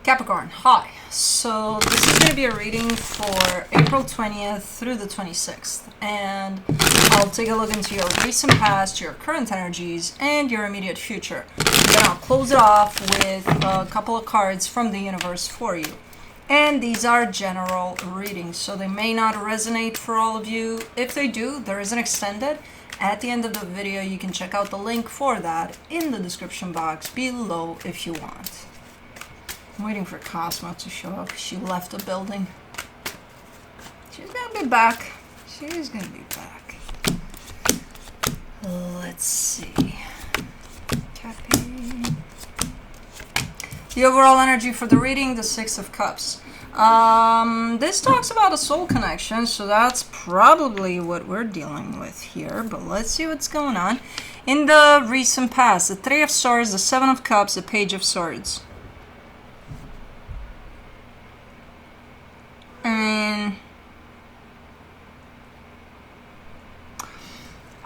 Capricorn, hi. So this is going to be a reading for April 20th through the 26th. And I'll take a look into your recent past, your current energies, and your immediate future. Then I'll close it off with a couple of cards from the universe for you. And these are general readings, so they may not resonate for all of you. If they do, there is an extended. At the end of the video, you can check out the link for that in the description box below if you want. I'm waiting for Cosmo to show up. She left the building. She's gonna be back. She's gonna be back. Let's see. Copy. The overall energy for the reading, the Six of Cups. This talks about a soul connection, so that's probably what we're dealing with here. But let's see what's going on. In the recent past, the Three of Swords, the Seven of Cups, the Page of Swords.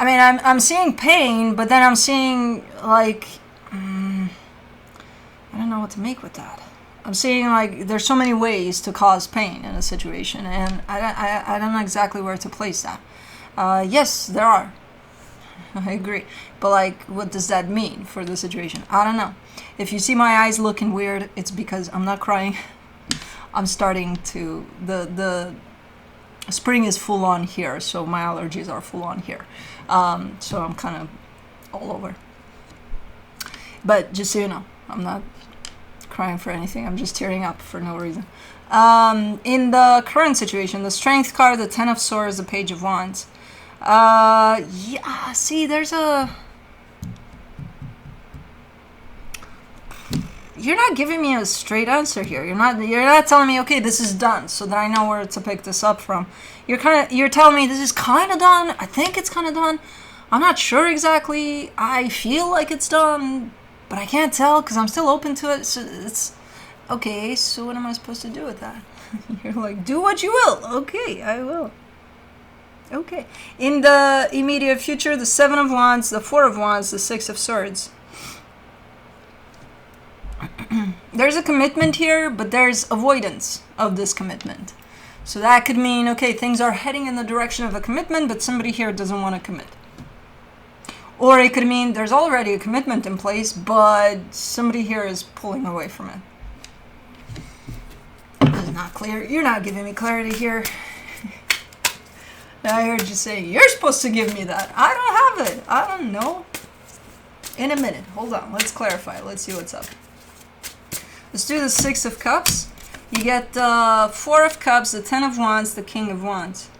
I mean, I'm seeing pain, but then I'm seeing, like, I don't know what to make with that. I'm seeing, like, there's so many ways to cause pain in a situation, and I don't know exactly where to place that. Yes, there are. I agree. But, like, what does that mean for the situation? I don't know. If you see my eyes looking weird, it's because I'm not crying. I'm starting to, the spring is full on here, so my allergies are full on here. So I'm kind of all over. But just so you know, I'm not crying for anything. I'm just tearing up for no reason. In the current situation, the Strength card, the Ten of Swords, the Page of Wands. Yeah, see, there's a... You're not giving me a straight answer here. You're not telling me, okay, this is done, so that I know where to pick this up from. You're telling me this is kind of done. I think it's kind of done. I'm not sure exactly. I feel like it's done, but I can't tell because I'm still open to it. So it's okay. So what am I supposed to do with that? You're like, do what you will. Okay, I will. Okay. In the immediate future, the Seven of Wands, the Four of Wands, the Six of Swords. There's a commitment here, but there's avoidance of this commitment. So that could mean, okay, things are heading in the direction of a commitment, but somebody here doesn't want to commit. Or it could mean there's already a commitment in place, but somebody here is pulling away from it. It's not clear. You're not giving me clarity here. I heard you say, you're supposed to give me that. I don't have it. I don't know. In a minute. Hold on. Let's clarify. Let's see what's up. Let's do the Six of Cups. You get the Four of Cups, the Ten of Wands, the King of Wands.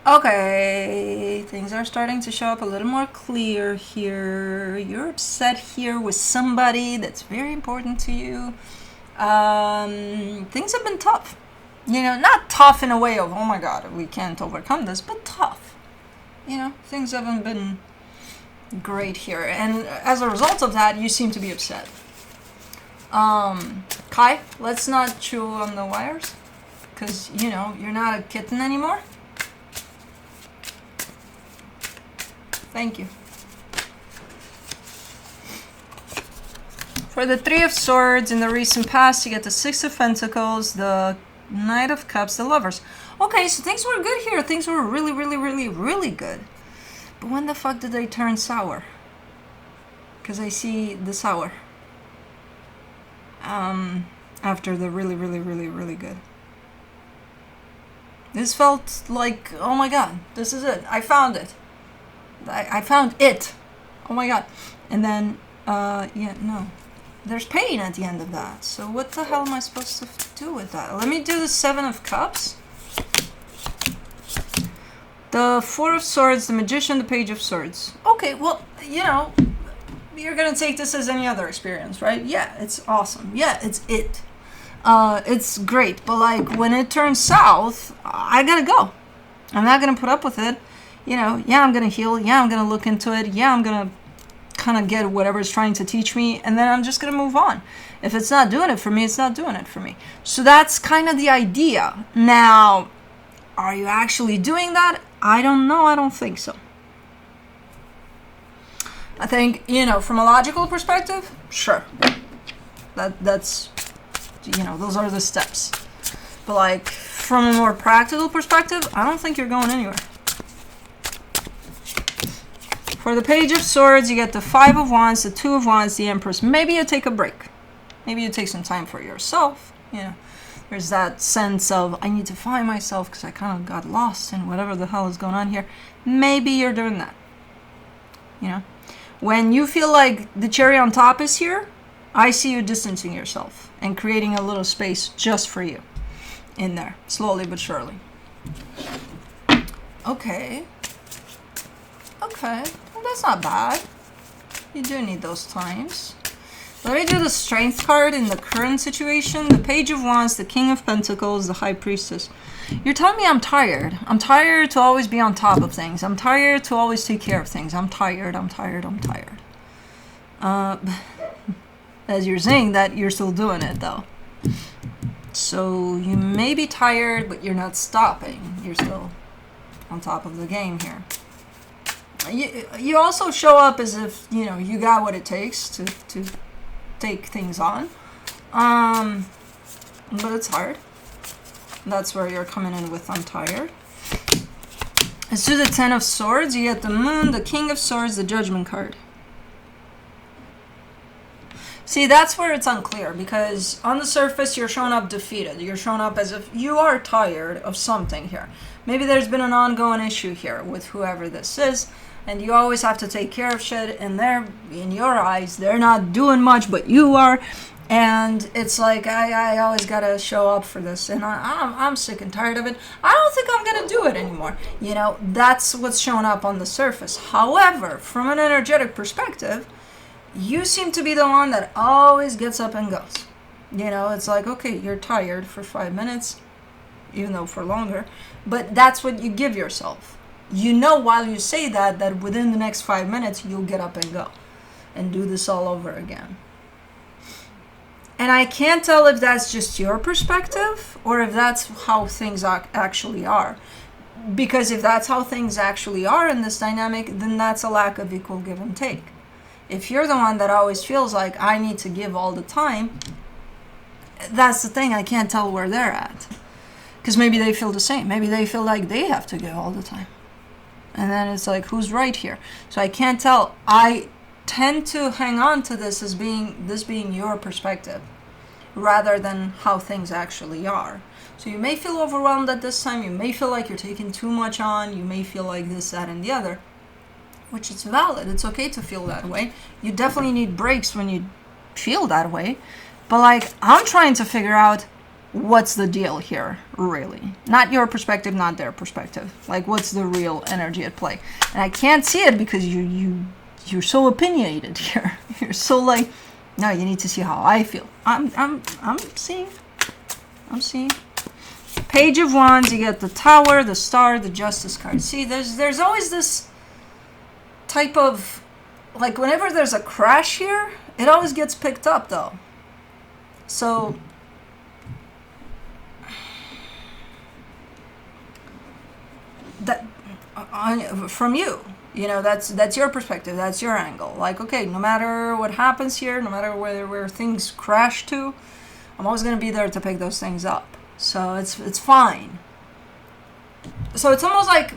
Okay, things are starting to show up a little more clear here. You're upset here with somebody that's very important to you. Things have been tough. You know, not tough in a way of, oh my God, we can't overcome this, but tough. You know, things haven't been great here. And as a result of that, you seem to be upset. Kai, let's not chew on the wires, because, you know, you're not a kitten anymore. Thank you. For the Three of Swords, in the recent past, you get the Six of Pentacles, the Knight of Cups, the Lovers. Okay, so things were good here. Things were really, really, really, really good. But when the fuck did they turn sour? Because I see the sour. After the really, really, really, really good. This felt like, oh my God, this is it. I found it. I found it. Oh my God. And then, yeah, no. There's pain at the end of that. So what the hell am I supposed to do with that? Let me do the Seven of Cups. The Four of Swords, the Magician, the Page of Swords. Okay, well, you know, you're gonna take this as any other experience, right? Yeah, it's awesome. Yeah, it's it. It's great. But like when it turns south, I gotta go. I'm not gonna put up with it. You know, yeah, I'm gonna heal. Yeah, I'm gonna look into it. Yeah, I'm gonna kind of get whatever it's trying to teach me, and then I'm just gonna move on. If it's not doing it for me, it's not doing it for me. So that's kind of the idea. Now, are you actually doing that? I don't know. I don't think so. I think, you know, from a logical perspective, sure. That's you know, those are the steps. But like from a more practical perspective, I don't think you're going anywhere. For the Page of Swords, you get the Five of Wands, the Two of Wands, the Empress. Maybe you take a break. Maybe you take some time for yourself. You know, there's that sense of, I need to find myself because I kind of got lost in whatever the hell is going on here. Maybe you're doing that. You know, when you feel like the cherry on top is here, I see you distancing yourself and creating a little space just for you in there, slowly but surely. Okay. Okay. Well, that's not bad. You do need those times. Let me do the Strength card in the current situation. The Page of Wands, the King of Pentacles, the High Priestess. You're telling me I'm tired. I'm tired to always be on top of things. I'm tired to always take care of things. I'm tired. As you're saying that, you're still doing it though. So you may be tired, but you're not stopping. You're still on top of the game here. You also show up as if, you know, you got what it takes to take things on. But it's hard. That's where you're coming in with I'm tired. Let's do the Ten of Swords. You get the Moon, the King of Swords, the Judgment card. See, that's where it's unclear, because on the surface you're showing up defeated. You're showing up as if you are tired of something here. Maybe there's been an ongoing issue here with whoever this is, and you always have to take care of shit, and they're, in your eyes, they're not doing much, but you are. And it's like, I always gotta show up for this, and I'm sick and tired of it. I don't think I'm gonna do it anymore. You know, that's what's showing up on the surface. However, from an energetic perspective, you seem to be the one that always gets up and goes. You know, it's like, okay, you're tired for 5 minutes, even though for longer, but that's what you give yourself. You know, while you say that within the next 5 minutes, you'll get up and go and do this all over again. And I can't tell if that's just your perspective or if that's how things actually are. Because if that's how things actually are in this dynamic, then that's a lack of equal give and take. If you're the one that always feels like I need to give all the time, that's the thing, I can't tell where they're at. Because maybe they feel the same. Maybe they feel like they have to give all the time. And then it's like, who's right here? So I can't tell. I tend to hang on to this as being your perspective rather than how things actually are. So you may feel overwhelmed at this time. You may feel like you're taking too much on. You may feel like this, that, and the other, which is valid. It's okay to feel that way. You definitely need breaks when you feel that way. But like, I'm trying to figure out what's the deal here, really. Not your perspective, not their perspective. Like, what's the real energy at play? And I can't see it because you're so opinionated here. You're so like, no, you need to see how I feel. I'm seeing. Page of Wands, you get the Tower, the Star, the Justice card. See, there's always this type of, like, whenever there's a crash here, it always gets picked up though. So that from you, you know, that's your perspective, that's your angle. Like, okay, no matter what happens here, no matter where things crash to, I'm always going to be there to pick those things up. So it's fine. So it's almost like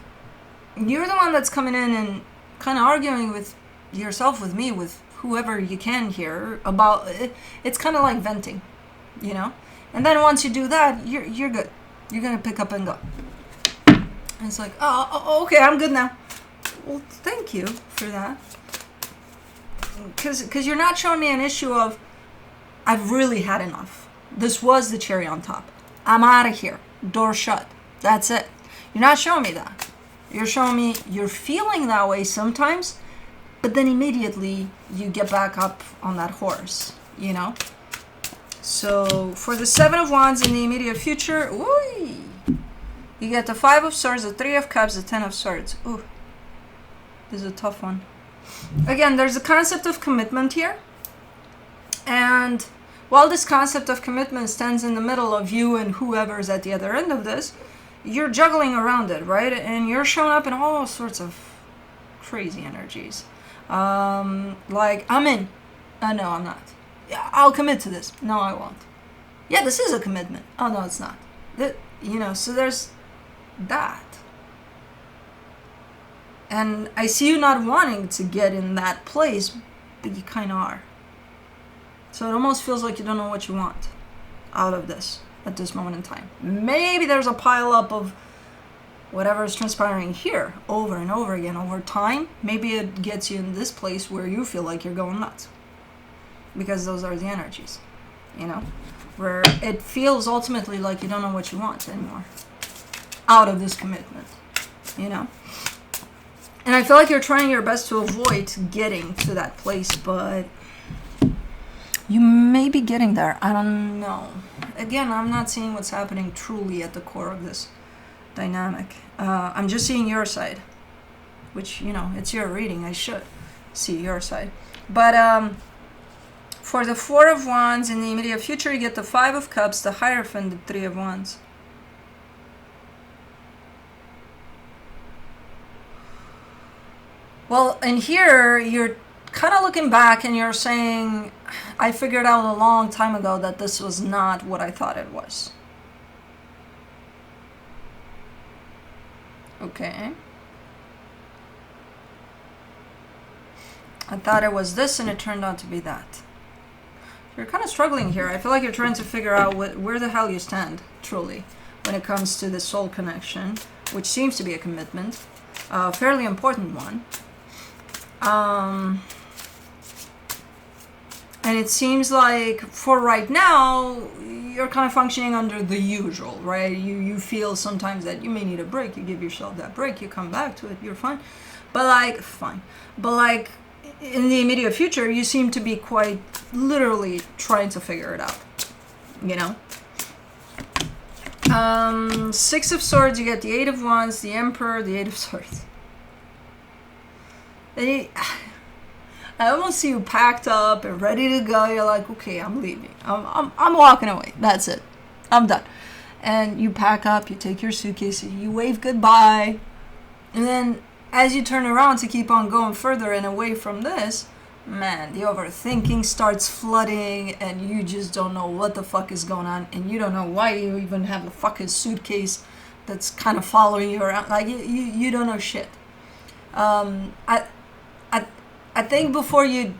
you're the one that's coming in and kind of arguing with yourself, with me, with whoever you can here about it. It's kind of like venting, you know. And then once you do that, you're good. You're gonna pick up and go. And it's like, oh, okay, I'm good now. Well, thank you for that. Because you're not showing me an issue of, I've really had enough. This was the cherry on top. I'm out of here. Door shut. That's it. You're not showing me that. You're showing me you're feeling that way sometimes, but then immediately you get back up on that horse, you know? So for the Seven of Wands in the immediate future, ooh, you get the Five of Swords, the Three of Cups, the Ten of Swords. Ooh, this is a tough one. Again, there's a concept of commitment here. And while this concept of commitment stands in the middle of you and whoever's at the other end of this, you're juggling around it, right? And you're showing up in all sorts of crazy energies. Like, I'm in. No, I'm not. Yeah, I'll commit to this. No, I won't. Yeah, this is a commitment. Oh, no, it's not. So there's that. And I see you not wanting to get in that place, but you kind of are. So it almost feels like you don't know what you want out of this at this moment in time. Maybe there's a pile up of whatever is transpiring here over and over again over time. Maybe it gets you in this place where you feel like you're going nuts. Because those are the energies, where it feels ultimately like you don't know what you want anymore out of this commitment, And I feel like you're trying your best to avoid getting to that place, but you may be getting there. I don't know. Again, I'm not seeing what's happening truly at the core of this dynamic. I'm just seeing your side, which, it's your reading. I should see your side. But for the Four of Wands, in the immediate future, you get the Five of Cups, the Hierophant, the Three of Wands. Well, in here, you're kind of looking back and you're saying, I figured out a long time ago that this was not what I thought it was. Okay. I thought it was this and it turned out to be that. You're kind of struggling here. I feel like you're trying to figure out where the hell you stand, truly, when it comes to the soul connection, which seems to be a commitment, a fairly important one. And it seems like for right now, you're kind of functioning under the usual, right? You feel sometimes that you may need a break. You give yourself that break. You come back to it. You're fine. Fine. But in the immediate future, you seem to be quite literally trying to figure it out, Six of Swords, you get the Eight of Wands, the Emperor, the Eight of Swords. I almost see you packed up and ready to go. You're like, okay, I'm leaving. I'm walking away. That's it. I'm done. And you pack up, you take your suitcase, you wave goodbye. And then as you turn around to keep on going further and away from this, man, the overthinking starts flooding and you just don't know what the fuck is going on. And you don't know why you even have a fucking suitcase that's kind of following you around. Like, you don't know shit. I think before you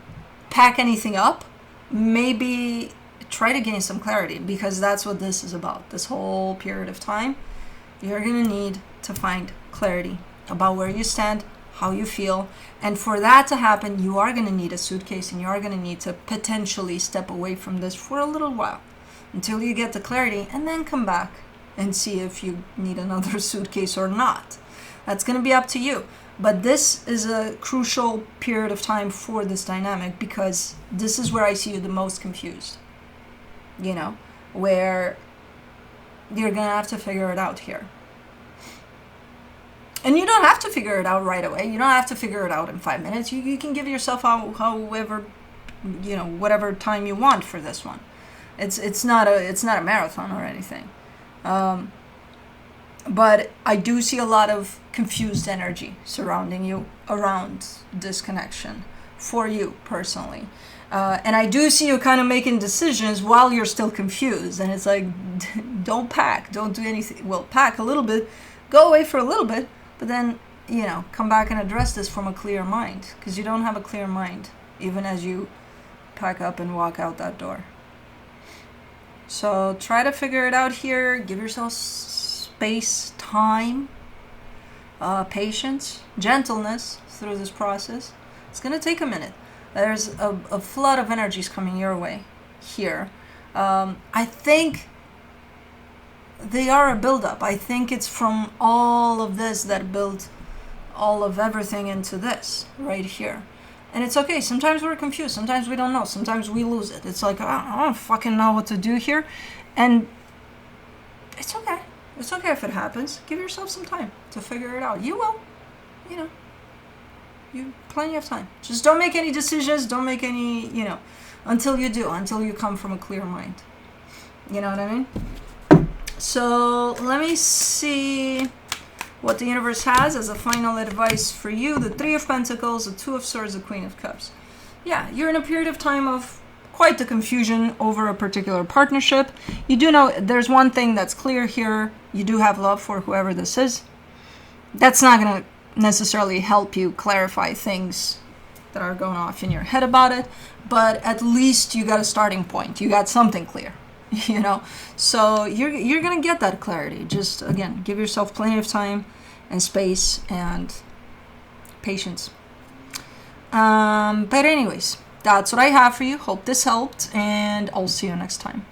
pack anything up, maybe try to gain some clarity, because that's what this is about. This whole period of time, you're going to need to find clarity about where you stand, how you feel. And for that to happen, you are going to need a suitcase and you are going to need to potentially step away from this for a little while until you get the clarity, and then come back and see if you need another suitcase or not. That's going to be up to you. But this is a crucial period of time for this dynamic, because this is where I see you the most confused. Where you're going to have to figure it out here. And you don't have to figure it out right away. You don't have to figure it out in 5 minutes. You can give yourself however, whatever time you want for this one. It's not a marathon or anything. But I do see a lot of confused energy surrounding you around this connection for you personally. And I do see you kind of making decisions while you're still confused. And it's like, don't pack, don't do anything. Well, pack a little bit, go away for a little bit, but then, come back and address this from a clear mind. Because you don't have a clear mind, even as you pack up and walk out that door. So try to figure it out here. Give yourself space, time, patience, gentleness through this process. It's going to take a minute. There's a flood of energies coming your way here. I think they are a buildup. I think it's from all of this that built all of everything into this right here. And it's okay. Sometimes we're confused. Sometimes we don't know. Sometimes we lose it. It's like, I don't fucking know what to do here. And it's okay. It's okay if it happens. Give yourself some time to figure it out. You will. You plenty of time. Just don't make any decisions. Don't make any, until you do. Until you come from a clear mind. You know what I mean? So let me see what the universe has as a final advice for you. The Three of Pentacles, the Two of Swords, the Queen of Cups. Yeah, you're in a period of time of quite the confusion over a particular partnership. You do know there's one thing that's clear here. You do have love for whoever this is. That's not going to necessarily help you clarify things that are going off in your head about it, but at least you got a starting point. You got something clear, you know? So you're going to get that clarity. Just, again, give yourself plenty of time and space and patience. But anyways, that's what I have for you. Hope this helped, and I'll see you next time.